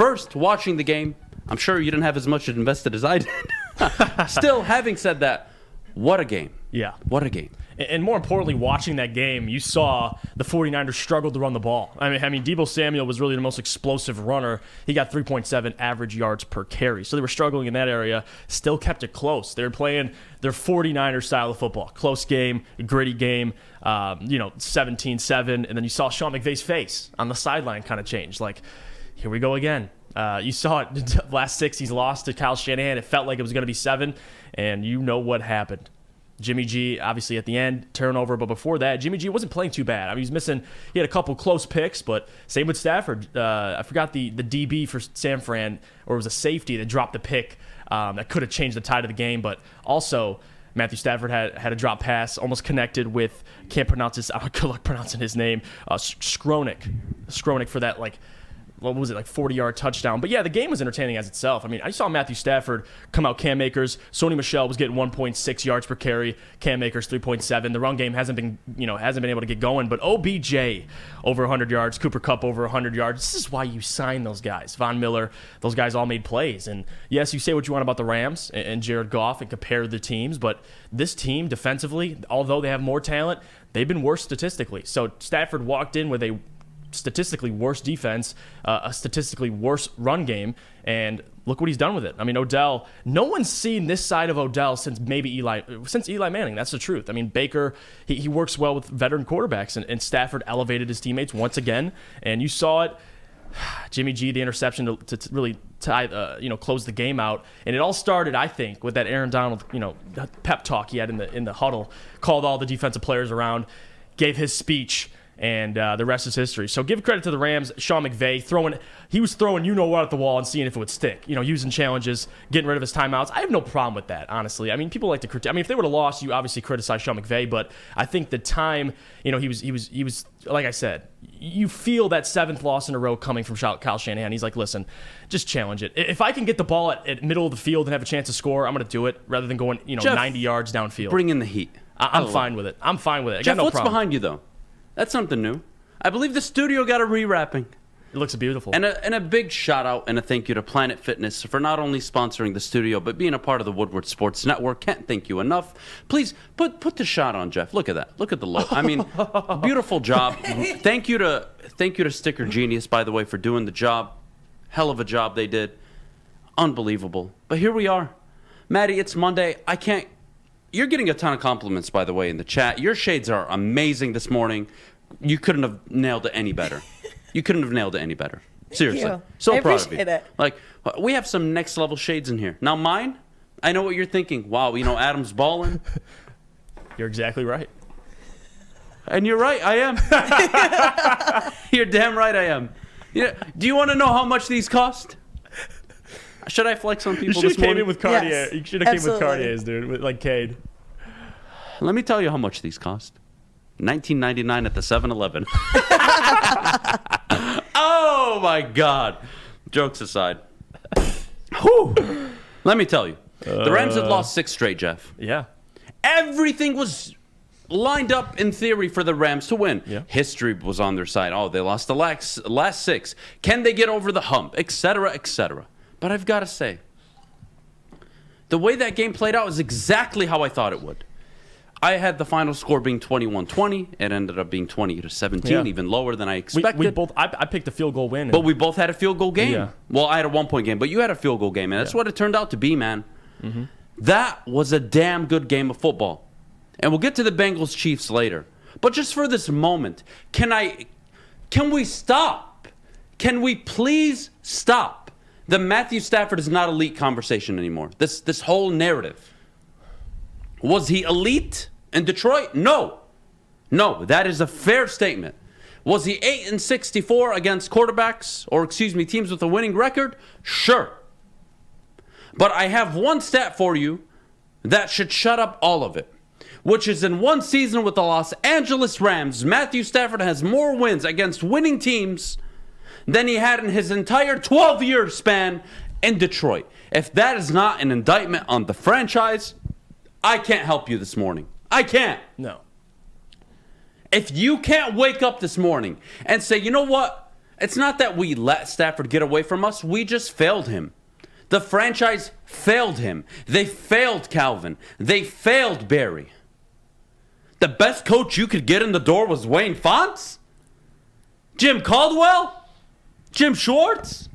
First, watching the game, I'm sure you didn't have as much invested as I did. Still, having said that, what a game. Yeah. What a game. And more importantly, watching that game, you saw the 49ers struggle to run the ball. I mean, Deebo Samuel was really the most explosive runner. He got 3.7 average yards per carry. So they were struggling in that area, still kept it close. They were playing their 49ers style of football. Close game, gritty game, 17-7. And then you saw Sean McVay's face on the sideline kind of change. Like, here we go again. You saw it last 6, he's lost to Kyle Shanahan. It felt like it was going to be 7, and you know what happened. Jimmy G, obviously at the end, turnover, but before that, Jimmy G wasn't playing too bad. I mean, he had a couple close picks, but same with Stafford. I forgot the DB for San Fran, or it was a safety that dropped the pick that could have changed the tide of the game, but also Matthew Stafford had a drop pass, almost connected with, can't pronounce this, good luck pronouncing his name, Skronik for that, like, what was it, like 40-yard touchdown. But yeah, the game was entertaining as itself. I mean, I saw Matthew Stafford come out Cam Akers. Sony Michel was getting 1.6 yards per carry. Cam Akers 3.7. The run game hasn't been able to get going. But OBJ over 100 yards, Cooper Kupp over 100 yards. This is why you sign those guys. Von Miller, those guys all made plays. And yes, you say what you want about the Rams and Jared Goff and compare the teams, but this team defensively, although they have more talent, they've been worse statistically. So Stafford walked in with a statistically worse defense, a statistically worse run game, and look what he's done with it. I mean, Odell, no one's seen this side of Odell since Eli Manning. That's the truth. I mean, Baker, he works well with veteran quarterbacks, and Stafford elevated his teammates once again, and you saw it. Jimmy G, the interception to really close the game out, and it all started, I think, with that Aaron Donald, pep talk he had in the huddle, called all the defensive players around, gave his speech. And the rest is history. So give credit to the Rams. Sean McVay he was throwing what at the wall and seeing if it would stick. Using challenges, getting rid of his timeouts. I have no problem with that, honestly. I mean, people like to critique. I mean, if they would have lost, you obviously criticize Sean McVay. But I think the time, he was like I said, you feel that 7th loss in a row coming from Kyle Shanahan. He's like, listen, just challenge it. If I can get the ball at middle of the field and have a chance to score, I'm going to do it rather than going Jeff, 90 yards downfield. Bring in the heat. I'm fine with it. I Jeff, got no what's problem. behind you though? That's something new. I believe the studio got a rewrapping. It looks beautiful. And a big shout out and a thank you to Planet Fitness for not only sponsoring the studio, but being a part of the Woodward Sports Network. Can't thank you enough. Please put the shot on, Jeff. Look at that. Look at the logo. I mean, beautiful job. Thank you to Sticker Genius, by the way, for doing the job. Hell of a job they did. Unbelievable. But here we are. Maddie, it's Monday. You're getting a ton of compliments, by the way, in the chat. Your shades are amazing this morning. You couldn't have nailed it any better. Seriously. So proud of you. It. Like, we have some next level shades in here. Now mine, I know what you're thinking. Wow, Adam's balling. You're exactly right. And you're right, I am. You're damn right I am. Yeah. Do you want to know how much these cost? Should I flex on people this morning? You should have came in with Cartier. Yes, you should have came with Cartiers, dude, like Cade. Let me tell you how much these cost. $19.99 at the 7-Eleven. Oh, my God. Jokes aside. Whew. Let me tell you. The Rams had lost 6 straight, Jeff. Yeah. Everything was lined up in theory for the Rams to win. Yeah. History was on their side. Oh, they lost the last 6. Can they get over the hump? Et cetera, et cetera. But I've got to say, the way that game played out is exactly how I thought it would. I had the final score being 21-20. It ended up being 20-17, even lower than I expected. I picked a field goal win. But we both had a field goal game. Yeah. Well, I had a 1-point game, but you had a field goal game, and that's what it turned out to be, man. Mm-hmm. That was a damn good game of football. And we'll get to the Bengals-Chiefs later. But just for this moment, can we stop? Can we please stop the Matthew Stafford is not elite conversation anymore? This whole narrative. Was he elite in Detroit? No, that is a fair statement. Was he 8-64 against teams with a winning record? Sure. But I have one stat for you that should shut up all of it, which is in one season with the Los Angeles Rams, Matthew Stafford has more wins against winning teams than he had in his entire 12-year span in Detroit. If that is not an indictment on the franchise, I can't help you this morning. I can't. No. If you can't wake up this morning and say, you know what? It's not that we let Stafford get away from us. We just failed him. The franchise failed him. They failed Calvin. They failed Barry. The best coach you could get in the door was Wayne Fontes? Jim Caldwell? Jim Schwartz?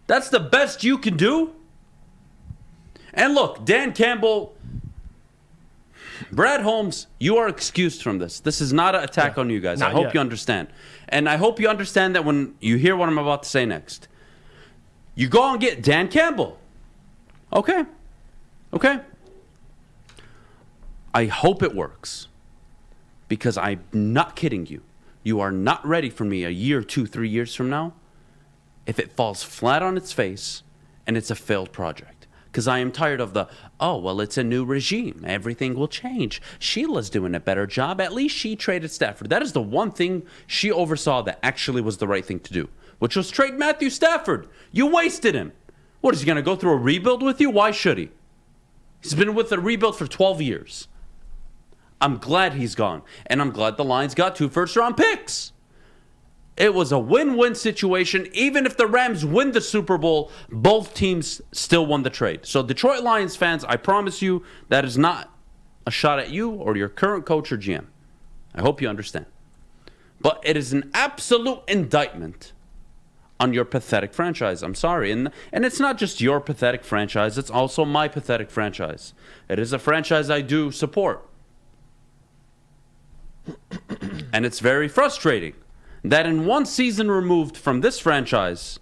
That's the best you can do? And look, Dan Campbell, Brad Holmes, you are excused from this. This is not an attack on you guys. I hope you understand. And I hope you understand that when you hear what I'm about to say next. You go and get Dan Campbell. Okay. I hope it works. Because I'm not kidding you. You are not ready for me a year, 2, 3 years from now if it falls flat on its face and it's a failed project. Because I am tired of it's a new regime. Everything will change. Sheila's doing a better job. At least she traded Stafford. That is the one thing she oversaw that actually was the right thing to do, which was trade Matthew Stafford. You wasted him. What, is he going to go through a rebuild with you? Why should he? He's been with a rebuild for 12 years. I'm glad he's gone. And I'm glad the Lions got 2 first-round picks. It was a win-win situation. Even if the Rams win the Super Bowl, both teams still won the trade. So Detroit Lions fans, I promise you, that is not a shot at you or your current coach or GM. I hope you understand. But it is an absolute indictment on your pathetic franchise. I'm sorry. And it's not just your pathetic franchise. It's also my pathetic franchise. It is a franchise I do support. And it's very frustrating that in one season removed from this franchise,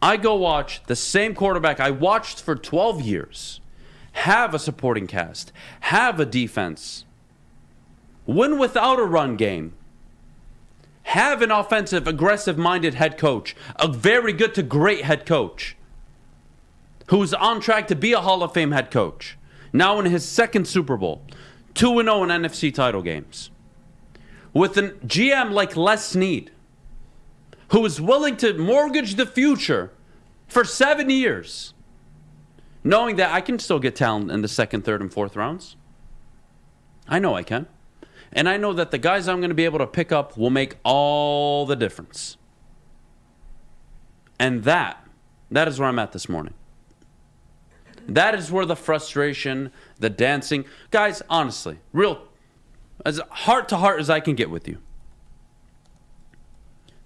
I go watch the same quarterback I watched for 12 years, have a supporting cast, have a defense, win without a run game, have an offensive, aggressive-minded head coach, a very good to great head coach, who's on track to be a Hall of Fame head coach, now in his second Super Bowl, 2-0 in NFC title games, with a GM like Les Snead, who is willing to mortgage the future for 7 years, knowing that I can still get talent in the second, third, and fourth rounds. I know I can. And I know that the guys I'm going to be able to pick up will make all the difference. And that is where I'm at this morning. That is where the frustration, the dancing... Guys, honestly, real... as heart to heart as I can get with you.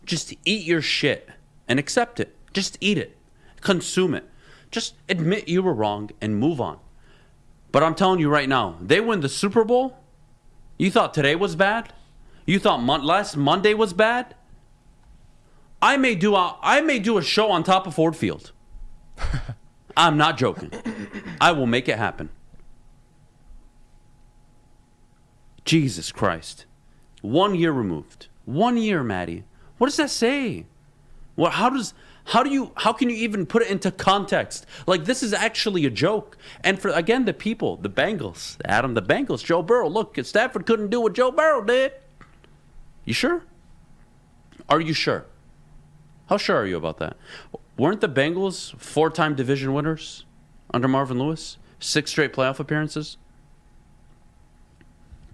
Just eat your shit and accept it. Just eat it. Consume it. Just admit you were wrong and move on. But I'm telling you right now, they win the Super Bowl. You thought today was bad? You thought last Monday was bad? I may do a show on top of Ford Field. I'm not joking. I will make it happen. Jesus Christ. 1 year removed. 1 year, Maddie. What does that say? Well, how can you even put it into context? Like, this is actually a joke. And for, again, the people, the Bengals, Adam, the Bengals, Joe Burrow. Look, Stafford couldn't do what Joe Burrow did. You sure? Are you sure? How sure are you about that? Weren't the Bengals 4-time division winners under Marvin Lewis? 6 straight playoff appearances?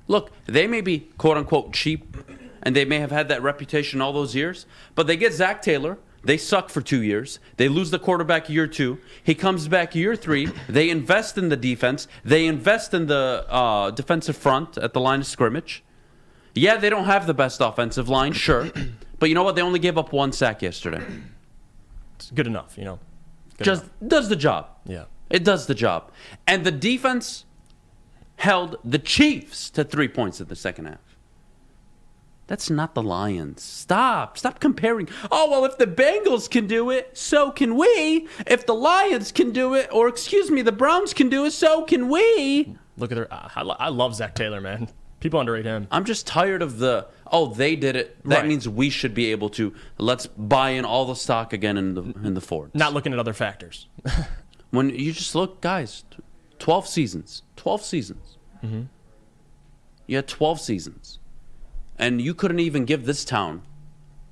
Look, they may be quote-unquote cheap, and they may have had that reputation all those years, but they get Zach Taylor. They suck for 2 years. They lose the quarterback year 2. He comes back year 3. They invest in the defense. They invest in the defensive front at the line of scrimmage. Yeah, they don't have the best offensive line, sure. But you know what? They only gave up 1 sack yesterday. It's good enough, you know. Does the job. Yeah. It does the job. And the defense held the Chiefs to 3 points in the second half. That's not the Lions. Stop comparing. Oh, well, if the Bengals can do it, so can we. If the Lions can do it, or excuse me, the Browns can do it, so can we. Look at her. I love Zach Taylor, man. People underrate him. I'm just tired of they did it. That means we should be able to. Let's buy in all the stock again in the Fords. Not looking at other factors. When you just look, guys, 12 seasons. 12 seasons. Mm-hmm. You had 12 seasons. And you couldn't even give this town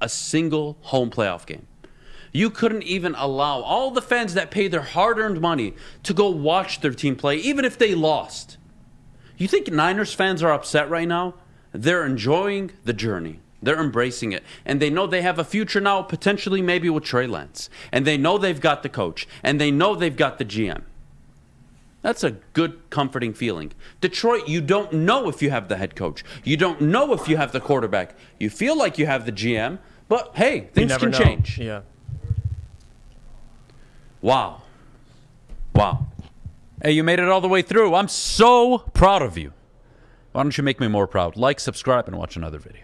a single home playoff game. You couldn't even allow all the fans that pay their hard-earned money to go watch their team play, even if they lost. You think Niners fans are upset right now? They're enjoying the journey. They're embracing it. And they know they have a future now, potentially maybe with Trey Lance. And they know they've got the coach. And they know they've got the GM. That's a good, comforting feeling. Detroit, you don't know if you have the head coach. You don't know if you have the quarterback. You feel like you have the GM, but hey, things can change. Yeah. Wow. Hey, you made it all the way through. I'm so proud of you. Why don't you make me more proud? Like, subscribe, and watch another video.